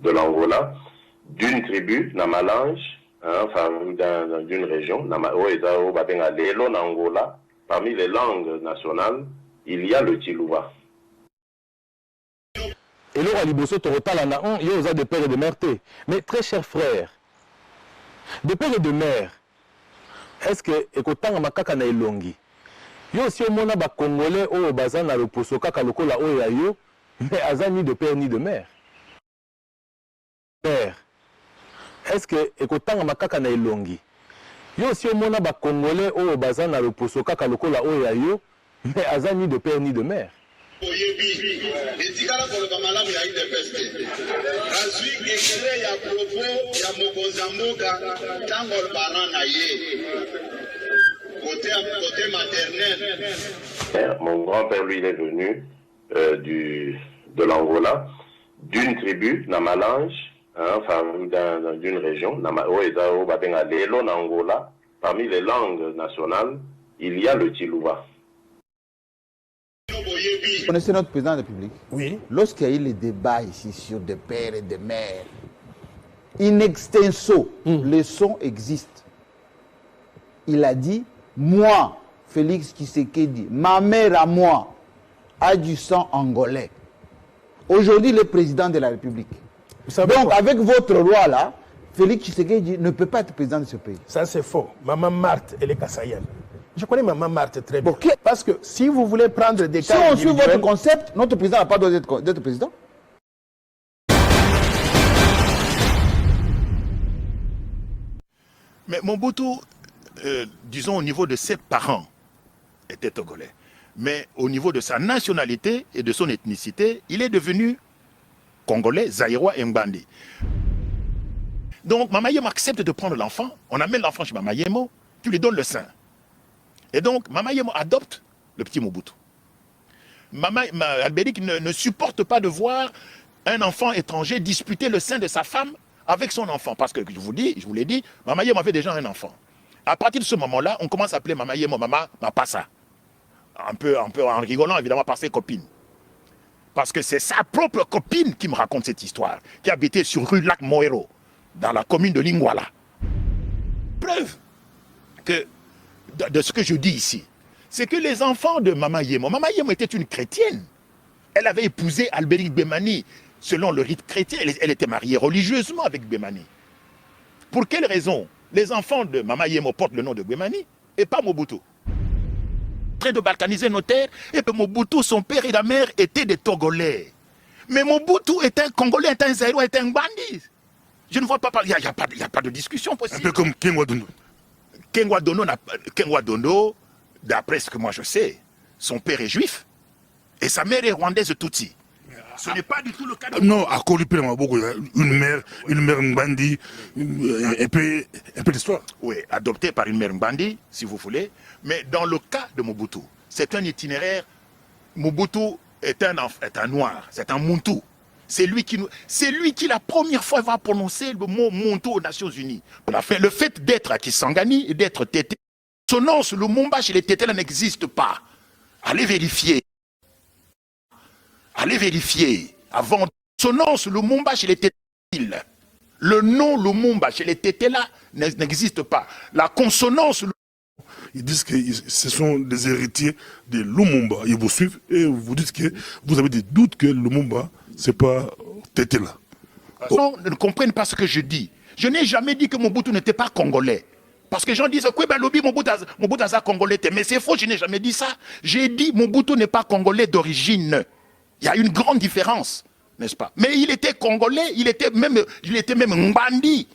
de l'Angola, d'une tribu, Namalange, d'une région, Angola. Parmi les langues nationales, il y a le Tilouba. Et là, à Liboso, il y a des pères et des mères. Mais très chers frères, des pères et de mères, est-ce que ekotanga makaka na elongi? Yo aussi au mona ba Congolais au bazan na loposo kaka lokola o ya yo, mais aza ni de père ni de mère. Père, est-ce que ekotanga makaka na elongi? Yo aussi au mona ba Congolais au bazan na loposo kaka lokola o ya yo, mais aza ni de père ni de mère. Mon grand-père, lui, il est venu de l'Angola, d'une tribu, Namalange, d'une région, Angola. Parmi les langues nationales, il y a le Tilouba. Vous connaissez notre président de la République? Oui. Lorsqu'il y a eu les débats ici sur des pères et des mères, in extenso, le son existe. Il a dit, moi, Félix Tshisekedi, ma mère à moi, a du sang angolais. Aujourd'hui, le président de la République. Donc, avec votre loi là, Félix Tshisekedi ne peut pas être président de ce pays. Ça, c'est faux. Maman Marthe, elle est kassaïenne. Je connais Maman Marthe très bien. Okay. Parce que si vous voulez prendre des cas. Si on suit votre concept, notre président n'a pas droit d'être président. Mais Mobutu, disons au niveau de ses parents, était togolais. Mais au niveau de sa nationalité et de son ethnicité, il est devenu congolais, zaïrois et mbandi. Donc Mama Yemo accepte de prendre l'enfant, on amène l'enfant chez Mama Yemo, tu lui donnes le sein. Et donc Mama Yemo adopte le petit Mobutu. Albéric ne supporte pas de voir un enfant étranger disputer le sein de sa femme avec son enfant. Parce que je vous l'ai dit, Mama Yemo avait déjà un enfant. À partir de ce moment-là, on commence à appeler Mama Yemo Mama Mapassa. Un peu en rigolant évidemment par ses copines. Parce que c'est sa propre copine qui me raconte cette histoire, qui habitait sur rue Lac Moero, dans la commune de Lingwala. Preuve que, de ce que je dis ici, c'est que les enfants de Mama Yemo était une chrétienne. Elle avait épousé Albéric Bemani selon le rite chrétien. Elle était mariée religieusement avec Bemani. Pour quelle raison les enfants de Mama Yemo portent le nom de Bemani et pas Mobutu? De balkaniser nos terres, et que Mobutu, son père et la mère étaient des Togolais. Mais Mobutu est un Congolais, est un Zaïrois, est un bandit. Je ne vois pas parler, il n'y a pas de discussion possible. Un peu comme Kengwa Dondo. Kengwa Dondo, d'après ce que moi je sais, son père est juif et sa mère est rwandaise Tutsi. Ce n'est pas du tout le cas de... Non, à Kolipi, une mère Mbandi, un peu d'histoire. Oui, adoptée par une mère Mbandi, si vous voulez. Mais dans le cas de Mobutu, c'est un itinéraire. Mobutu est un noir, c'est un Muntu. C'est lui qui la première fois va prononcer le mot Muntu aux Nations Unies. Le fait d'être à Kisangani et d'être Tété, son nom, le Lumumba chez les Tété, n'existe pas. Allez vérifier. Allez vérifier avant. Son nom, le Lumumba chez les Tété. Le nom Lumumba chez les Tété là n'existe pas. La consonance. Ils disent que ce sont des héritiers de Lumumba. Ils vous suivent et vous dites que vous avez des doutes que Lumumba, c'est pas Tété là. Non, ne comprennent pas ce que je dis. Je n'ai jamais dit que Mobutu n'était pas congolais. Parce que les gens disent que Mobutu est congolais. Mais c'est faux, je n'ai jamais dit ça. J'ai dit Mobutu n'est pas congolais d'origine. Il y a une grande différence, n'est-ce pas? Mais il était congolais, il était même Mbandi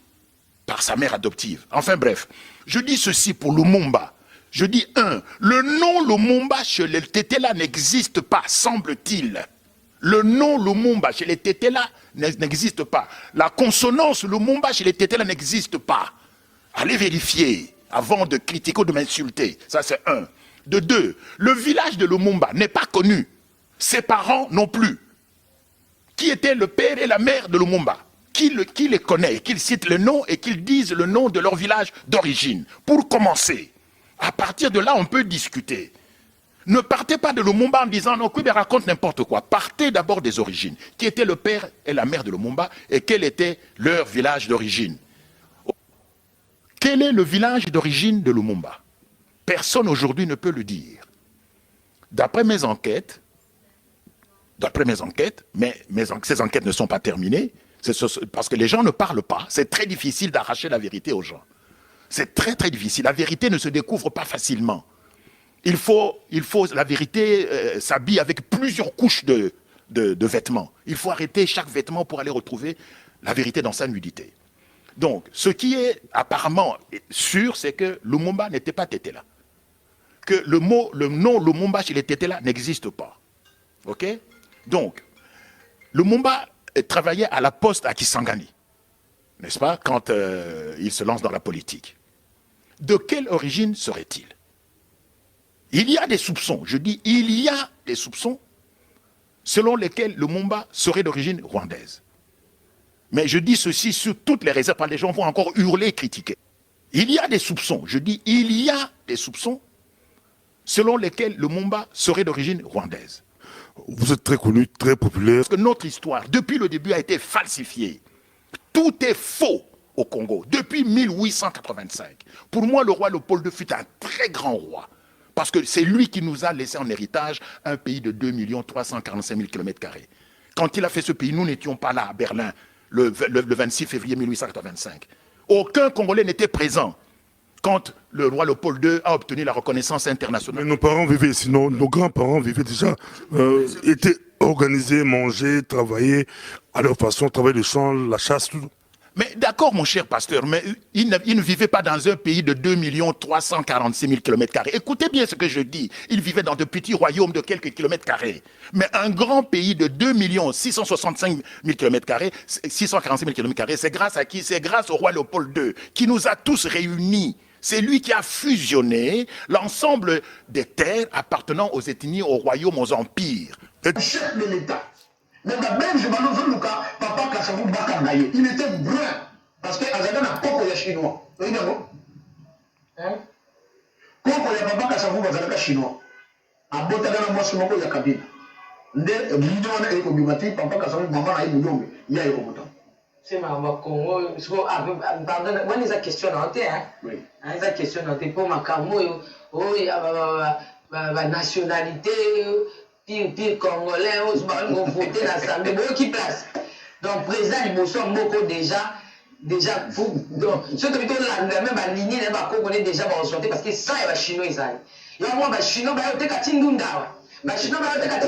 par sa mère adoptive. Enfin bref, je dis ceci pour Lumumba. Je dis le nom Lumumba chez les Tétéla n'existe pas, semble-t-il. Le nom Lumumba chez les Tétéla n'existe pas. La consonance Lumumba chez les Tétéla n'existe pas. Allez vérifier avant de critiquer ou de m'insulter. Ça c'est un. De deux, le village de Lumumba n'est pas connu. Ses parents non plus. Qui était le père et la mère de Lumumba? Qui les connaît? Qu'ils citent le nom et qu'ils disent le nom de leur village d'origine. Pour commencer, à partir de là, on peut discuter. Ne partez pas de Lumumba en disant non, Kouibé raconte n'importe quoi. Partez d'abord des origines. Qui était le père et la mère de Lumumba et quel était leur village d'origine? Quel est le village d'origine de Lumumba? Personne aujourd'hui ne peut le dire. D'après mes enquêtes, mais ces enquêtes ne sont pas terminées, parce que les gens ne parlent pas. C'est très difficile d'arracher la vérité aux gens. C'est très très difficile. La vérité ne se découvre pas facilement. La vérité s'habille avec plusieurs couches de vêtements. Il faut arrêter chaque vêtement pour aller retrouver la vérité dans sa nudité. Donc, ce qui est apparemment sûr, c'est que Lumumba n'était pas Tétéla. Que le nom Lumumba chez les Tétéla n'existe pas. Ok? Donc, Lumumba travaillait à la poste à Kisangani, n'est-ce pas, quand il se lance dans la politique. De quelle origine serait-il? Il y a des soupçons, je dis il y a des soupçons selon lesquels Lumumba serait d'origine rwandaise. Mais je dis ceci sur toutes les réserves, les gens vont encore hurler et critiquer. Il y a des soupçons, je dis il y a des soupçons selon lesquels Lumumba serait d'origine rwandaise. Vous êtes très connu, très populaire. Parce que notre histoire, depuis le début, a été falsifiée. Tout est faux au Congo, depuis 1885. Pour moi, le roi Léopold II fut un très grand roi. Parce que c'est lui qui nous a laissé en héritage un pays de 2 345 000 km². Quand il a fait ce pays, nous n'étions pas là à Berlin le 26 février 1885. Aucun Congolais n'était présent quand le roi Léopold II a obtenu la reconnaissance internationale. Mais nos parents vivaient, sinon nos grands-parents vivaient déjà, étaient organisés, mangeaient, travaillaient à leur façon, travaillaient le champ, la chasse, tout. Mais d'accord, mon cher pasteur, mais il ne vivait pas dans un pays de 2 346 000 km². Écoutez bien ce que je dis. Il vivait dans de petits royaumes de quelques kilomètres carrés. Mais un grand pays de 2 665 000 km², 646 000 km², c'est grâce à qui? C'est grâce au roi Léopold II, qui nous a tous réunis. C'est lui qui a fusionné l'ensemble des terres appartenant aux ethnies, aux royaumes, aux empires. Chef de l'État. Mais même je m'en papa Kassavou Bakanaye, il était brun. Parce que Azada n'a pas de chinois. Vous voyez d'accord? Quand il y a papa Kassavou Bazalaka chinois, à Botagana Mosumoko Yakabina, de Bidon et Kobimati, papa Kassavou Maman Aïboudom, il y a Yokobutan. C'est ma Congo. Pardon, moi, les a questionné en tête. Oui. Les a questionné en tête pour ma Camo, ma nationalité. Pire Congolais, on va voter dans l'Assemblée, qui place. Donc, président, il me déjà, donc, ceux qui ont la même lignée, on est déjà ressorti parce que ça, il y a chinois, il y a chinois, il y a chinois, Chinois,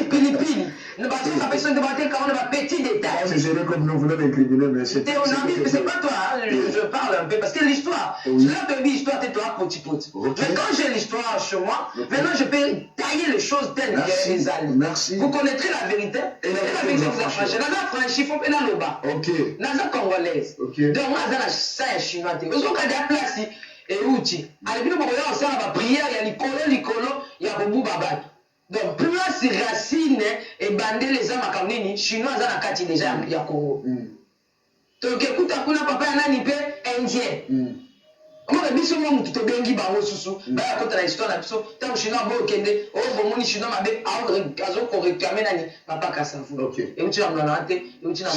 pilipili. Nous battons la personne de battre quand on a petit détail. C'est comme nous voulons l'incriminer, mais c'est. C'est pas toi, je parle un peu, parce que l'histoire, là, tu dis l'histoire, c'est toi, petit. Mais quand j'ai l'histoire chez moi, maintenant je peux tailler les choses telles qu'elles allaient. Merci. Vous connaîtrez la vérité. Et la vérité vous a franchi. Dans la franchise, il faut faire le bas. Ok. Dans la congolaise. Ok. Donc, dans la salle chinoise, vous avez des places. Et où tu? Alors, nous, on sert à la prière, il y a l'icolo, il y a Boubou Babat. Donc, plus c'est racine et bandé les hommes à Kamini, chinois à la carte déjà, il y a Congo. Donc, écoute, à papa, il y a un indien. Moi, je dis que je suis bengi bango susu. Bah, quand la histoire là, tant chinois beau kende, oh bon mon chinois m'a bé, ah, on réclamer nani, papa Kassavou. OK. Et où tu as m'en raté, et où tu as